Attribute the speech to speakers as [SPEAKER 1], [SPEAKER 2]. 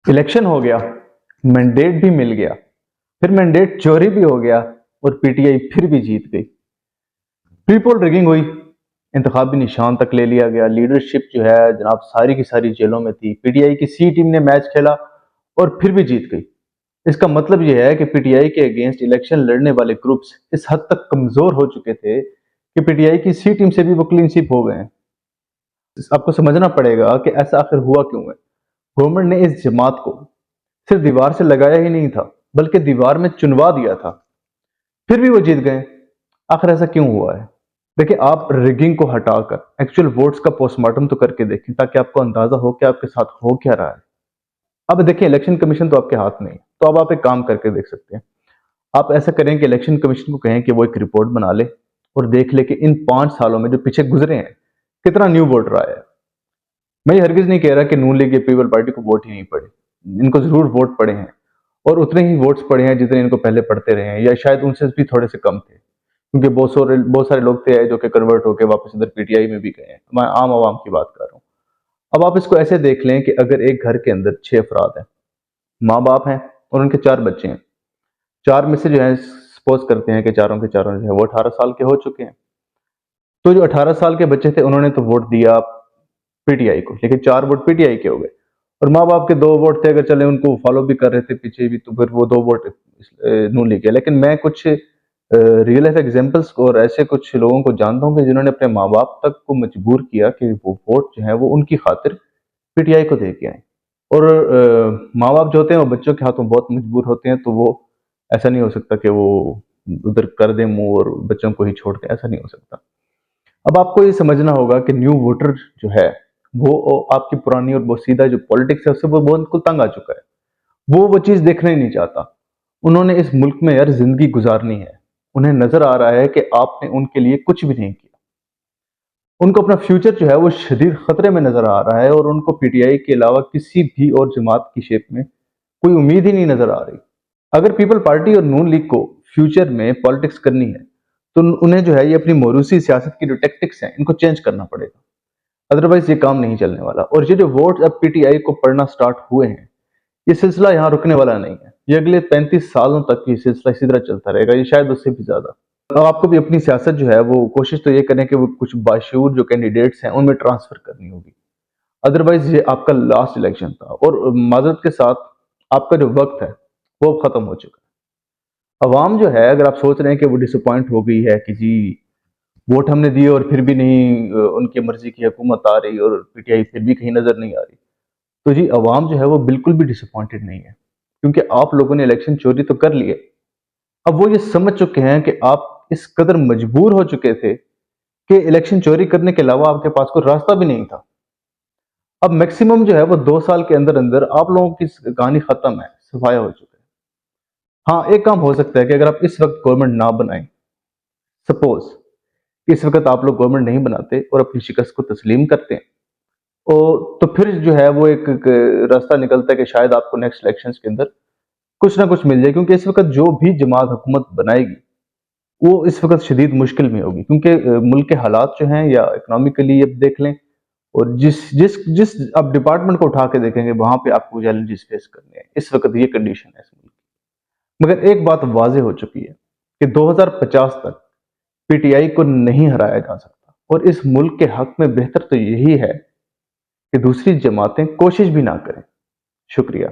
[SPEAKER 1] Election हो गया, mandate भी मिल गया, फिर मैंडेट चोरी भी हो गया और पीटीआई फिर भी जीत गई। प्री पोल रिगिंग हुई, इंतखाबी निशान तक ले लिया गया, लीडरशिप जो है जनाब सारी की सारी जेलों में थी। पीटीआई की सी टीम ने मैच खेला और फिर भी जीत गई। इसका मतलब यह है कि पीटीआई के अगेंस्ट इलेक्शन लड़ने वाले ग्रुप्स इस हद तक कमजोर हो चुके थे कि पीटीआई की सी टीम से भी वो क्लीन स्वीप हो गए हैं। आपको समझना पड़ेगा कि ऐसा आखिर हुआ क्यों है। गवर्नमेंट ने इस जमात को सिर्फ दीवार से लगाया ही नहीं था, बल्कि दीवार में चुनवा दिया था, फिर भी वो जीत गए। आखिर ऐसा क्यों हुआ है? देखिए, आप रिगिंग को हटाकर एक्चुअल वोट्स का पोस्टमार्टम तो करके देखें, ताकि आपको अंदाजा हो कि आपके साथ हो क्या रहा है। अब देखिए, इलेक्शन कमीशन तो आपके हाथ में है, तो अब आप एक काम करके देख सकते हैं। आप ऐसा करें कि इलेक्शन कमीशन को कहें कि वो एक रिपोर्ट बना ले और देख ले कि इन 5 सालों में जो पीछे गुजरे हैं कितना न्यू वोटर आया है। मैं ये हरगिज नहीं कह रहा कि नून लीग या पीपल पार्टी को वोट ही नहीं पड़े, इनको जरूर वोट पड़े हैं और उतने ही वोट्स पड़े हैं जितने इनको पहले पड़ते रहे हैं, या शायद उनसे भी थोड़े से कम थे, क्योंकि बहुत सारे लोग थे जो कि कन्वर्ट होकर वापस इधर पीटीआई में भी गए हैं। मैं आम आवाम की बात कर रहा हूँ। अब आप इसको ऐसे देख लें कि अगर एक घर के अंदर 6 अफराद हैं, माँ बाप हैं और उनके 4 बच्चे हैं। 4 में से जो है सपोज करते हैं कि चारों के चारों जो है वो 18 साल के हो चुके हैं। तो जो 18 साल के बच्चे थे उन्होंने तो वोट दिया पीटीआई को, लेकिन 4 वोट पीटीआई के हो गए। और माँ बाप के 2 वोट थे, अगर चले उनको फॉलो भी कर रहे थे पीछे भी, तो फिर वो 2 वोट नून लीग के। लेकिन मैं कुछ रियल लाइफ एग्जांपल्स और ऐसे कुछ लोगों को जानता हूँ कि जिन्होंने अपने माँ बाप तक को मजबूर किया कि वो वोट जो है वो उनकी खातिर पीटीआई को दे के आए। और माँ बाप जो होते हैं वो बच्चों के हाथों बहुत मजबूर होते हैं, तो वो ऐसा नहीं हो सकता कि वो उधर कर दे मुंह और बच्चों को ही छोड़ दे, ऐसा नहीं हो सकता। अब आपको ये समझना होगा कि न्यू वोटर जो है वो आपकी पुरानी और सीधा जो पॉलिटिक्स है उससे वो बहुत बिल्कुल तंग आ चुका है। वो चीज देखना ही नहीं चाहता। उन्होंने इस मुल्क में यार जिंदगी गुजारनी है। उन्हें नजर आ रहा है कि आपने उनके लिए कुछ भी नहीं किया। उनको अपना फ्यूचर जो है वो शदीद खतरे में नजर आ रहा है और उनको पीटीआई के अलावा किसी भी और जमात की शेप में कोई उम्मीद ही नहीं नजर आ रही। अगर पीपल पार्टी और नून लीग को फ्यूचर में पॉलिटिक्स करनी है, तो उन्हें जो है ये अपनी मोरूसी सियासत की जो टेक्टिक्स हैं इनको चेंज करना पड़ेगा। अदरवाइज ये काम नहीं चलने वाला। और ये जो वोट अब पीटीआई को पड़ना स्टार्ट हुए हैं, ये सिलसिला यहाँ रुकने वाला नहीं है। ये अगले 35 सालों तक ये सिलसिला इसी तरह चलता रहेगा, ये शायद उससे भी ज्यादा। और आपको भी अपनी सियासत जो है वो कोशिश तो ये करें कि वो कुछ बाशऊर जो कैंडिडेट्स हैं उनमें ट्रांसफर करनी होगी। अदरवाइज ये आपका लास्ट इलेक्शन था और माजरत के साथ आपका जो वक्त है वो खत्म हो चुका है। अवाम जो है, अगर आप सोच रहे हैं कि वो डिसअपॉइंट हो गई है कि जी वोट हमने दिए और फिर भी नहीं उनकी मर्जी की हुकूमत आ रही और पीटीआई फिर भी कहीं नजर नहीं आ रही, तो जी अवाम जो है वो बिल्कुल भी डिसअपॉइंटेड नहीं है, क्योंकि आप लोगों ने इलेक्शन चोरी तो कर लिए। अब वो ये समझ चुके हैं कि आप इस कदर मजबूर हो चुके थे कि इलेक्शन चोरी करने के अलावा आपके पास कोई रास्ता भी नहीं था। अब मैक्सिमम जो है वो 2 साल के अंदर अंदर आप लोगों की कहानी खत्म है, सफाया हो चुका है। हाँ, एक काम हो सकता है कि अगर आप इस वक्त गवर्नमेंट ना बनाएं, सपोज इस वक्त आप लोग गवर्नमेंट नहीं बनाते और अपनी शिकस्त को तस्लीम करते हैं, तो फिर जो है वो एक रास्ता निकलता है कि शायद आपको नेक्स्ट इलेक्शंस के अंदर कुछ ना कुछ मिल जाए। क्योंकि इस वक्त जो भी जमात हुकूमत बनाएगी वो इस वक्त शदीद मुश्किल में होगी, क्योंकि मुल्क के हालात जो हैं या इकोनॉमिकली अब देख लें, और जिस जिस जिस आप डिपार्टमेंट को उठा के देखेंगे वहां पे आपको चैलेंजेस फेस करने हैं। इस वक्त ये कंडीशन है इस मुल्क की। मगर एक बात वाज़ेह हो चुकी है कि 2050 तक पीटीआई को नहीं हराया जा सकता, और इस मुल्क के हक में बेहतर तो यही है कि दूसरी जमातें कोशिश भी ना करें। शुक्रिया।